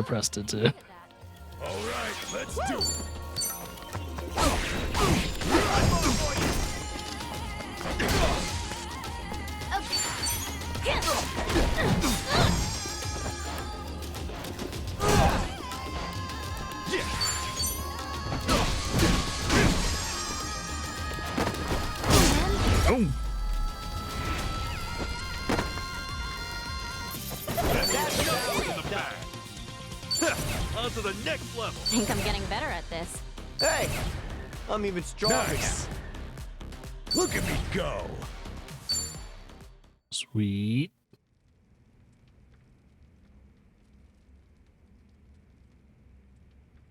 pressed it too. All right, let's do it. Oh. On to the next level. Think I'm getting better at this. Hey, I'm even stronger Nice. Look at me go. Sweet.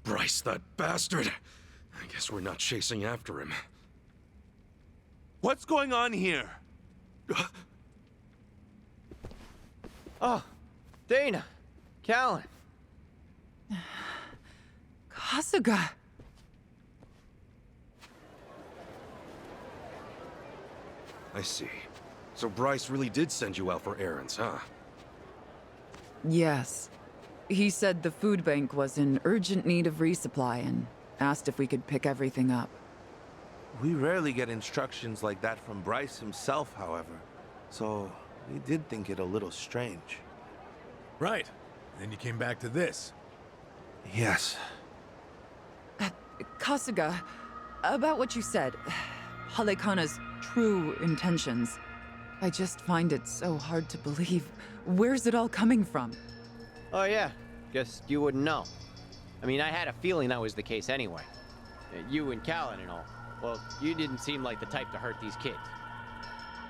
Bryce, that bastard. I guess we're not chasing after him. What's going on here? Oh, Dana, Callan. Kasuga. I see. So Bryce really did send you out for errands, huh? Yes. He said the food bank was in urgent need of resupply and asked if we could pick everything up. We rarely get instructions like that from Bryce himself, however. So, we did think it a little strange. Right. Then you came back to this. Yes. Kasuga, about what you said, Halekana's true intentions. I just find it so hard to believe. Where's it all coming from? Oh yeah, guess you wouldn't know. I mean, I had a feeling that was the case anyway. You and Callan and all. Well, you didn't seem like the type to hurt these kids.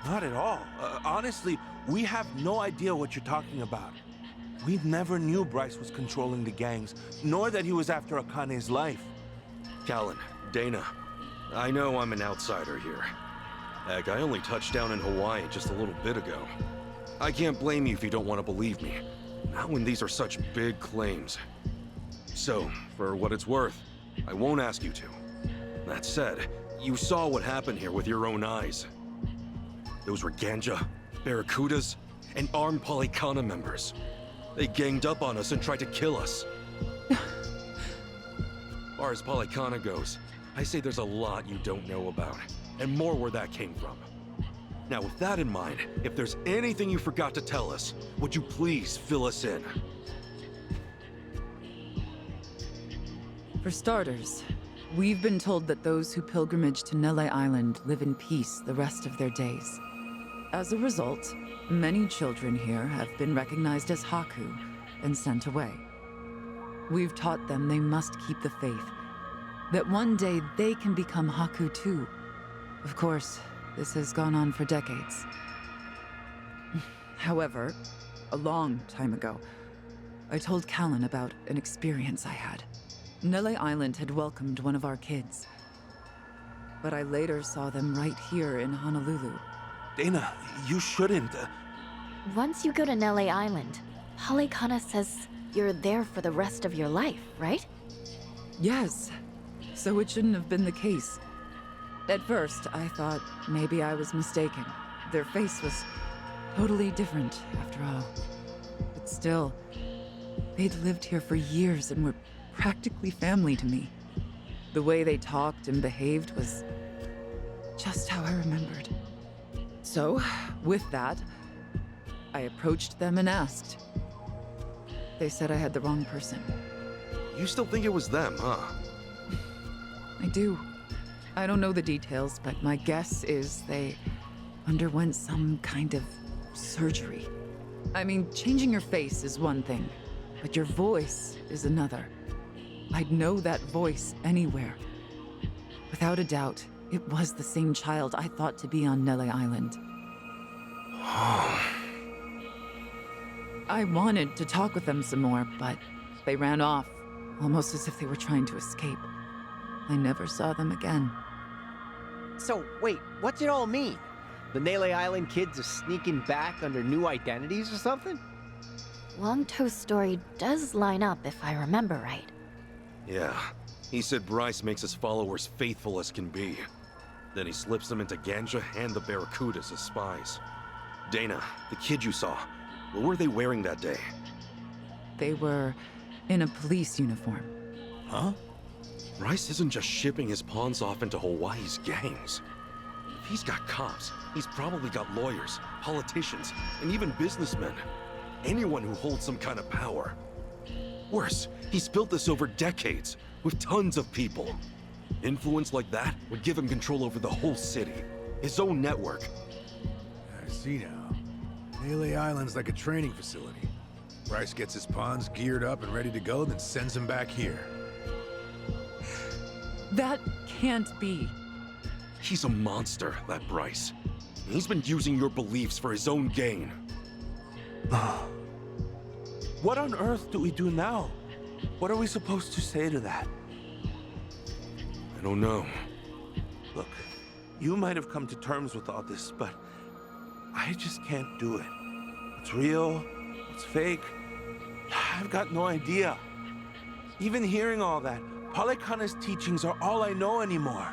Not at all. Honestly, we have no idea what you're talking about. We never knew Bryce was controlling the gangs, nor that he was after Akane's life. Callan, Dana, I know I'm an outsider here. Heck, I only touched down in Hawaii just a little bit ago. I can't blame you if you don't want to believe me. Not when these are such big claims. So, for what it's worth, I won't ask you to. That said, you saw what happened here with your own eyes. Those were Ganja, Barracudas, and armed Polycana members. They ganged up on us and tried to kill us. As far as Polycana goes, I say there's a lot you don't know about, and more where that came from. Now, with that in mind, if there's anything you forgot to tell us, would you please fill us in? For starters, we've been told that those who pilgrimage to Nele Island live in peace the rest of their days. As a result, many children here have been recognized as Haku and sent away. We've taught them they must keep the faith, that one day they can become Haku too. Of course, this has gone on for decades. However, a long time ago, I told Callan about an experience I had. Nele Island had welcomed one of our kids, but I later saw them right here in Honolulu. Dana, you shouldn't. Once you go to Nele Island, Polycana says you're there for the rest of your life, right? Yes, so it shouldn't have been the case. At first, I thought maybe I was mistaken. Their face was totally different, after all. But still, they'd lived here for years and were practically family to me. The way they talked and behaved was just how I remembered. So, with that, I approached them and asked. They said I had the wrong person. You still think it was them, huh? I do. I don't know the details, but my guess is they underwent some kind of surgery. I mean, changing your face is one thing, but your voice is another. I'd know that voice anywhere. Without a doubt, it was the same child I thought to be on Nele Island. I wanted to talk with them some more, but they ran off, almost as if they were trying to escape. I never saw them again. So, wait, what's it all mean? The Nele Island kids are sneaking back under new identities or something? Longtoe's story does line up if I remember right. Yeah. He said Bryce makes his followers faithful as can be. Then he slips them into Ganja and the Barracudas as spies. Dana, the kid you saw, what were they wearing that day? They were in a police uniform. Huh? Bryce isn't just shipping his pawns off into Hawaii's gangs. If he's got cops, he's probably got lawyers, politicians, and even businessmen. Anyone who holds some kind of power. Worse, he's built this over decades, with tons of people. Influence like that would give him control over the whole city, his own network. I see now. Melee Island's like a training facility. Bryce gets his pawns geared up and ready to go, then sends them back here. That can't be. He's a monster, that Bryce. He's been using your beliefs for his own gain. What on earth do we do now? What are we supposed to say to that? I don't know. Look, you might have come to terms with all this, but I just can't do it. What's real? What's fake? I've got no idea. Even hearing all that, Palikana's teachings are all I know anymore.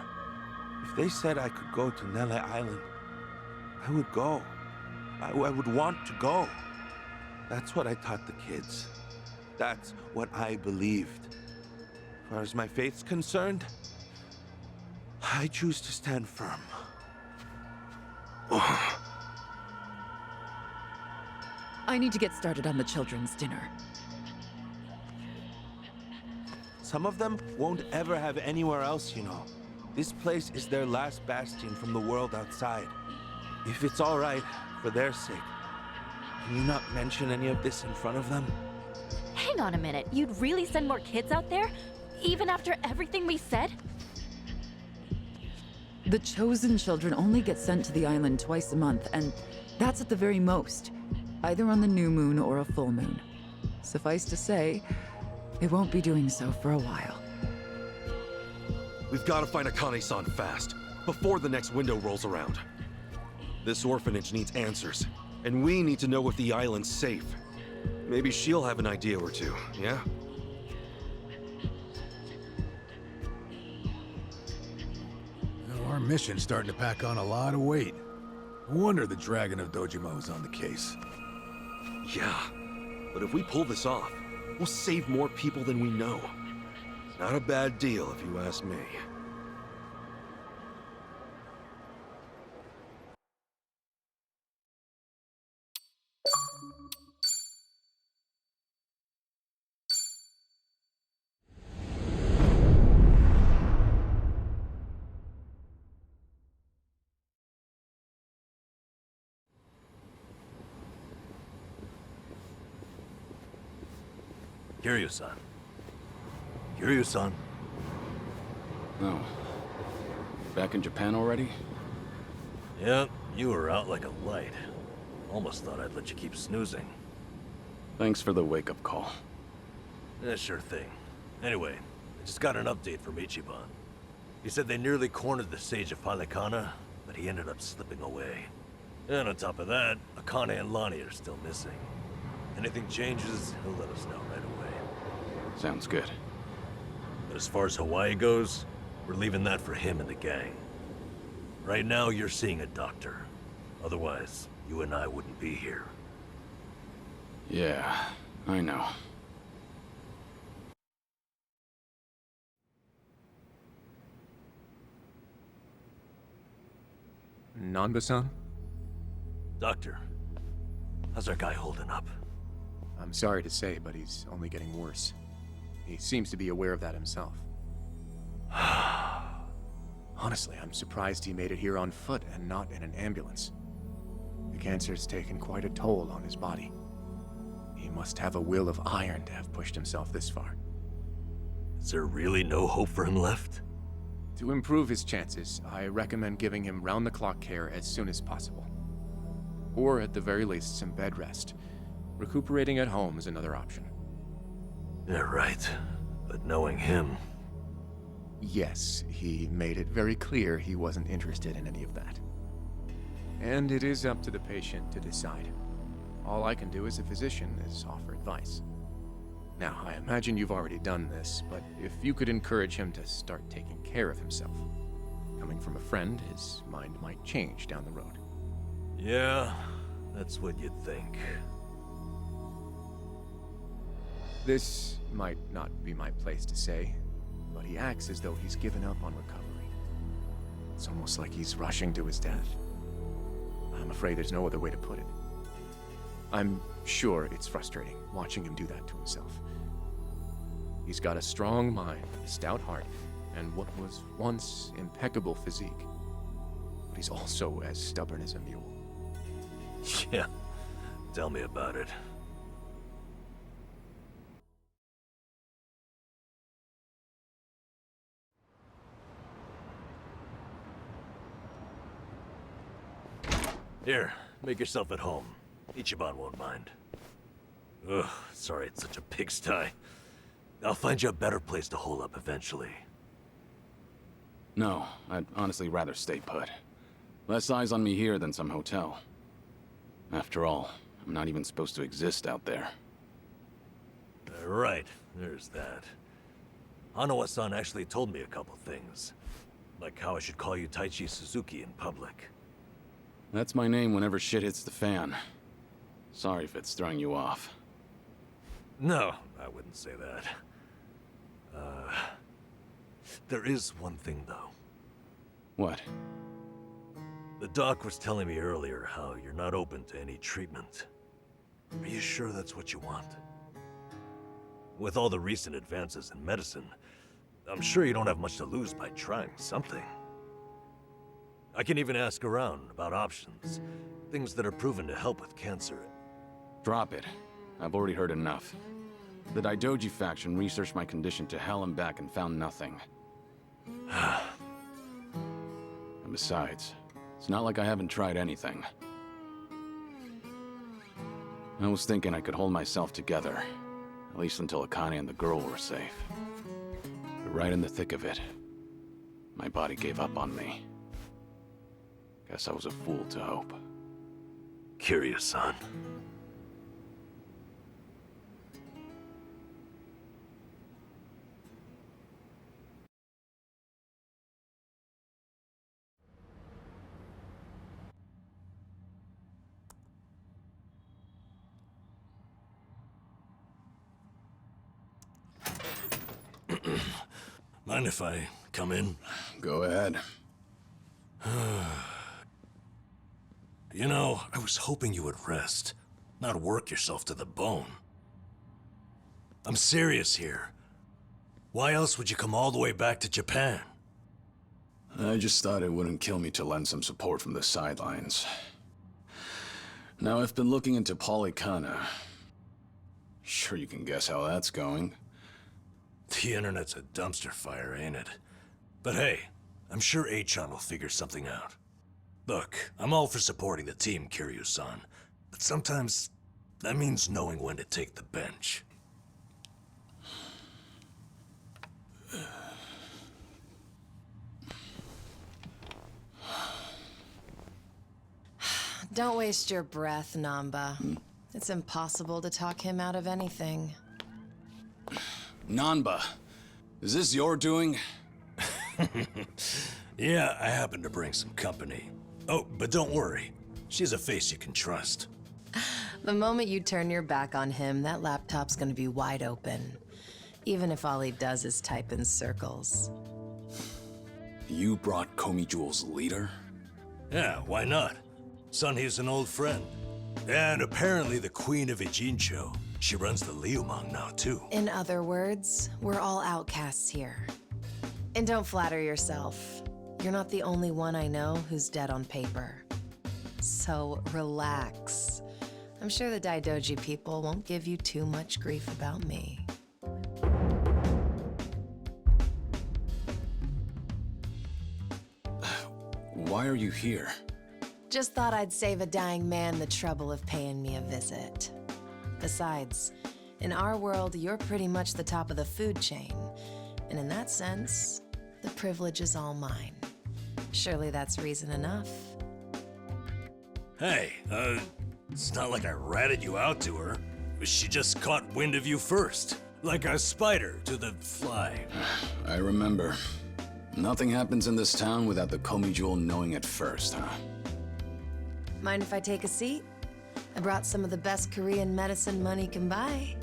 If they said I could go to Nele Island, I would go. I would want to go. That's what I taught the kids. That's what I believed. As far as my faith's concerned, I choose to stand firm. I need to get started on the children's dinner. Some of them won't ever have anywhere else, you know. This place is their last bastion from the world outside. If it's all right, for their sake, can you not mention any of this in front of them? Hang on a minute. You'd really send more kids out there? Even after everything we said? The chosen children only get sent to the island twice a month, and that's at the very most. Either on the new moon or a full moon. Suffice to say, they won't be doing so for a while. We've got to find Akane-san fast, before the next window rolls around. This orphanage needs answers, and we need to know if the island's safe. Maybe she'll have an idea or two, yeah? Well, our mission's starting to pack on a lot of weight. No wonder the Dragon of Dojima is on the case. Yeah, but if we pull this off, we'll save more people than we know. Not a bad deal, if you ask me. Kiryu-san. Kiryu-san. Oh. Back in Japan already? Yep, you were out like a light. Almost thought I'd let you keep snoozing. Thanks for the wake-up call. Yeah, sure thing. Anyway, I just got an update from Ichiban. He said they nearly cornered the Sage of Palikana, but he ended up slipping away. And on top of that, Akane and Lonnie are still missing. Anything changes, he'll let us know right away. Sounds good. But as far as Hawaii goes, we're leaving that for him and the gang. Right now, you're seeing a doctor. Otherwise, you and I wouldn't be here. Yeah, I know. Nanba-san? Doctor, how's our guy holding up? I'm sorry to say, but he's only getting worse. He seems to be aware of that himself. Honestly, I'm surprised he made it here on foot and not in an ambulance. The cancer's taken quite a toll on his body. He must have a will of iron to have pushed himself this far. Is there really no hope for him left? To improve his chances, I recommend giving him round-the-clock care as soon as possible. Or at the very least, some bed rest. Recuperating at home is another option. Yeah, right. But knowing him... Yes, he made it very clear he wasn't interested in any of that. And it is up to the patient to decide. All I can do as a physician is offer advice. Now, I imagine you've already done this, but if you could encourage him to start taking care of himself. Coming from a friend, his mind might change down the road. Yeah, that's what you'd think. This might not be my place to say, but he acts as though he's given up on recovery. It's almost like he's rushing to his death. I'm afraid there's no other way to put it. I'm sure it's frustrating watching him do that to himself. He's got a strong mind, a stout heart, and what was once impeccable physique. But he's also as stubborn as a mule. Yeah, tell me about it. Here, make yourself at home. Ichiban won't mind. Ugh, sorry it's such a pigsty. I'll find you a better place to hole up eventually. No, I'd honestly rather stay put. Less eyes on me here than some hotel. After all, I'm not even supposed to exist out there. Right, there's that. Hanawa-san actually told me a couple things. Like how I should call you Taichi Suzuki in public. That's my name whenever shit hits the fan. Sorry if it's throwing you off. No, I wouldn't say that. There is one thing though. What? The doc was telling me earlier how you're not open to any treatment. Are you sure that's what you want? With all the recent advances in medicine, I'm sure you don't have much to lose by trying something. I can even ask around about options, things that are proven to help with cancer. Drop it. I've already heard enough. The Daidoji faction researched my condition to hell and back and found nothing. And besides, it's not like I haven't tried anything. I was thinking I could hold myself together, at least until Akane and the girl were safe. But right in the thick of it, my body gave up on me. Guess I was a fool to hope. Kiryu-san. Mind if I come in? Go ahead. You know, I was hoping you would rest, not work yourself to the bone. I'm serious here. Why else would you come all the way back to Japan? I just thought it wouldn't kill me to lend some support from the sidelines. Now, I've been looking into Polycana. Sure you can guess how that's going. The internet's a dumpster fire, ain't it? But hey, I'm sure Achan will figure something out. Look, I'm all for supporting the team, Kiryu-san, but sometimes that means knowing when to take the bench. Don't waste your breath, Namba. It's impossible to talk him out of anything. Nanba, is this your doing? Yeah, I happen to bring some company. Oh, but don't worry. She's a face you can trust. The moment you turn your back on him, that laptop's gonna be wide open. Even if all he does is type in circles. You brought Komi Jewel's leader? Yeah, why not? Sunhee's an old friend. And apparently the Queen of Ijincho. She runs the Liumang now, too. In other words, we're all outcasts here. And don't flatter yourself. You're not the only one I know who's dead on paper. So relax. I'm sure the Daidoji people won't give you too much grief about me. Why are you here? Just thought I'd save a dying man the trouble of paying me a visit. Besides, in our world, you're pretty much the top of the food chain. And in that sense, the privilege is all mine. Surely that's reason enough. Hey, it's not like I ratted you out to her. She just caught wind of you first. Like a spider to the fly. I remember. Nothing happens in this town without the Komi Jewel knowing it first, huh? Mind if I take a seat? I brought some of the best Korean medicine money can buy.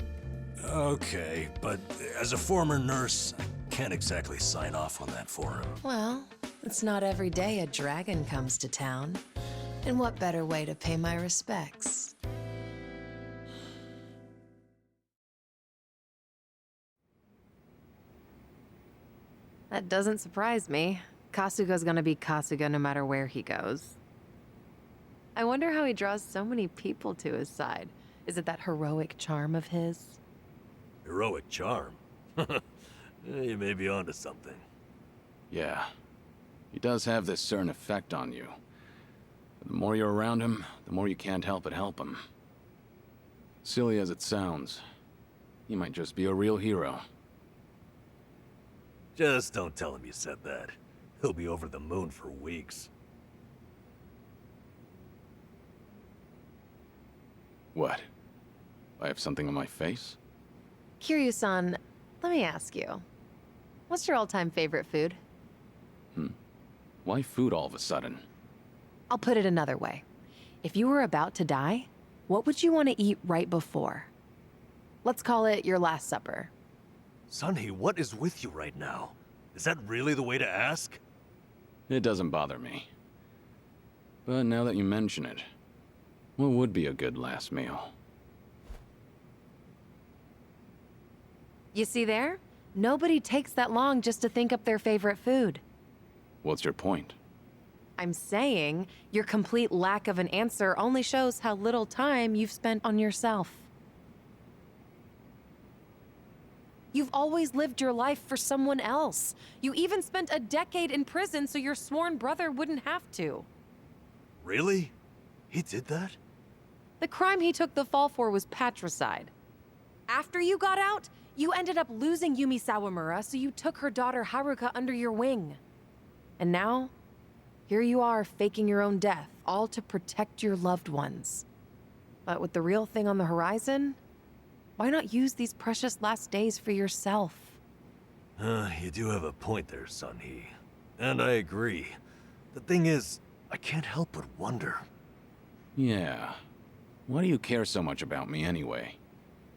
Okay, but as a former nurse, I can't exactly sign off on that for him. Well, it's not every day a dragon comes to town. And what better way to pay my respects? That doesn't surprise me. Kasuga's gonna be Kasuga no matter where he goes. I wonder how he draws so many people to his side. Is it that heroic charm of his? Heroic charm? You may be onto something. Yeah. He does have this certain effect on you. The more you're around him, the more you can't help but help him. Silly as it sounds, he might just be a real hero. Just don't tell him you said that. He'll be over the moon for weeks. What? I have something on my face? Kiryu-san, let me ask you. What's your all-time favorite food? Why food all of a sudden? I'll put it another way. If you were about to die, what would you want to eat right before? Let's call it your last supper. Sunhee, what is with you right now? Is that really the way to ask? It doesn't bother me. But now that you mention it, what would be a good last meal? You see there? Nobody takes that long just to think up their favorite food. What's your point? I'm saying your complete lack of an answer only shows how little time you've spent on yourself. You've always lived your life for someone else. You even spent a decade in prison so your sworn brother wouldn't have to. Really? He did that? The crime he took the fall for was patricide. After you got out, you ended up losing Yumi Sawamura, so you took her daughter Haruka under your wing. And now, here you are faking your own death, all to protect your loved ones. But with the real thing on the horizon, why not use these precious last days for yourself? You do have a point there, Sunhee. And I agree. The thing is, I can't help but wonder. Yeah. Why do you care so much about me anyway?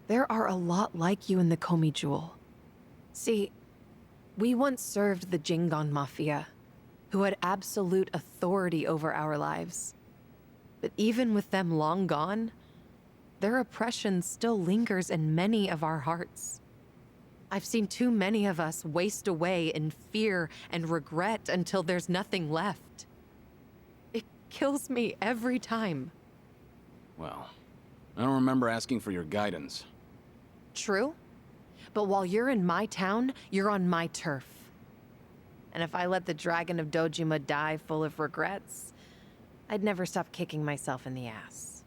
There are a lot like you in the Komi Jewel. See, we once served the Jingon Mafia, who had absolute authority over our lives. But even with them long gone, their oppression still lingers in many of our hearts. I've seen too many of us waste away in fear and regret until there's nothing left. It kills me every time. Well, I don't remember asking for your guidance. True, but while you're in my town, you're on my turf. And if I let the Dragon of Dojima die full of regrets, I'd never stop kicking myself in the ass.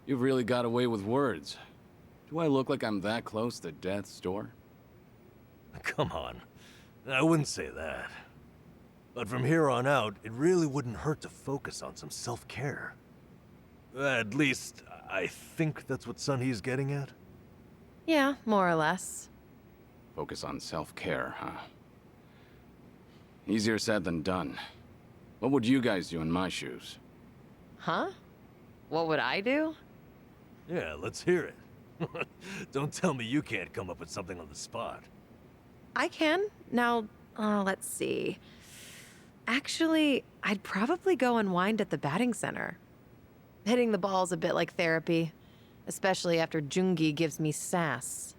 You've really got away with words. Do I look like I'm that close to death's door? Come on. I wouldn't say that. But from here on out, it really wouldn't hurt to focus on some self-care. At least, I think that's what Sunhee's getting at. Yeah, more or less. Focus on self-care, huh? Easier said than done. What would you guys do in my shoes? Huh? What would I do? Yeah, let's hear it. Don't tell me you can't come up with something on the spot. I can. Now, let's see. Actually, I'd probably go unwind at the batting center. Hitting the ball's a bit like therapy, especially after Jungi gives me sass.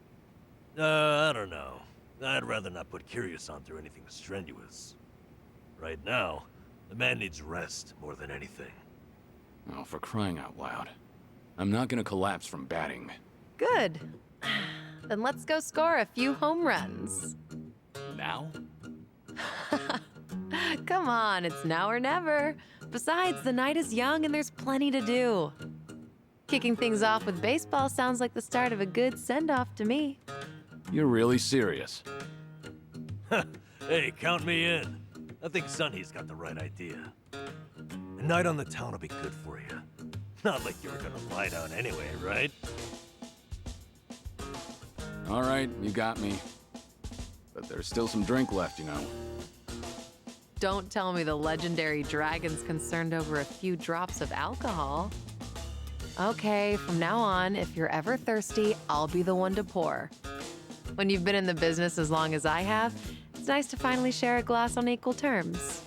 I don't know. I'd rather not put Kiryu-san through anything strenuous. Right now, the man needs rest more than anything. Oh, for crying out loud. I'm not gonna collapse from batting. Good. Then let's go score a few home runs. Now? Come on, it's now or never. Besides, the night is young and there's plenty to do. Kicking things off with baseball sounds like the start of a good send-off to me. You're really serious. Hey, count me in. I think Sunhee's got the right idea. A night on the town will be good for you. Not like you were gonna lie down anyway, right? All right, you got me. But there's still some drink left, you know. Don't tell me the legendary dragon's concerned over a few drops of alcohol. Okay, from now on, if you're ever thirsty, I'll be the one to pour. When you've been in the business as long as I have, it's nice to finally share a glass on equal terms.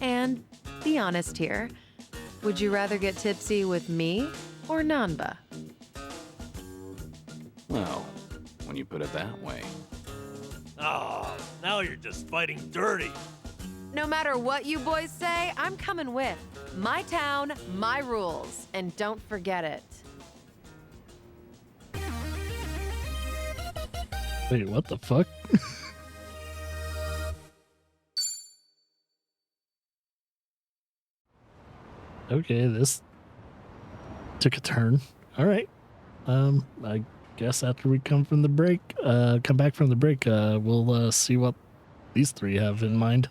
And be honest here. Would you rather get tipsy with me or Nanba? Well, when you put it that way. Oh, now you're just fighting dirty. No matter what you boys say, I'm coming with. My town, my rules. And don't forget it. Wait, what the fuck? Okay, this took a turn. All right. I guess after we come back from the break, we'll see what these three have in mind.